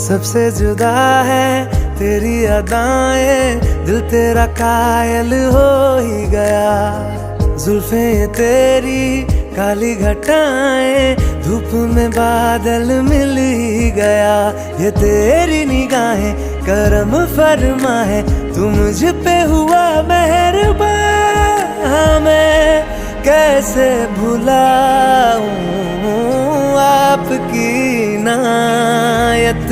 सबसे जुदा है तेरी अदाएं, दिल तेरा कायल हो ही गया। जुल्फे तेरी काली घटाएं, धूप में बादल मिल ही गया। ये तेरी निगाहें करम फरमा है, तू मुझ पे हुआ मेहरबान। मैं कैसे भुलाऊं आपकी इनायत।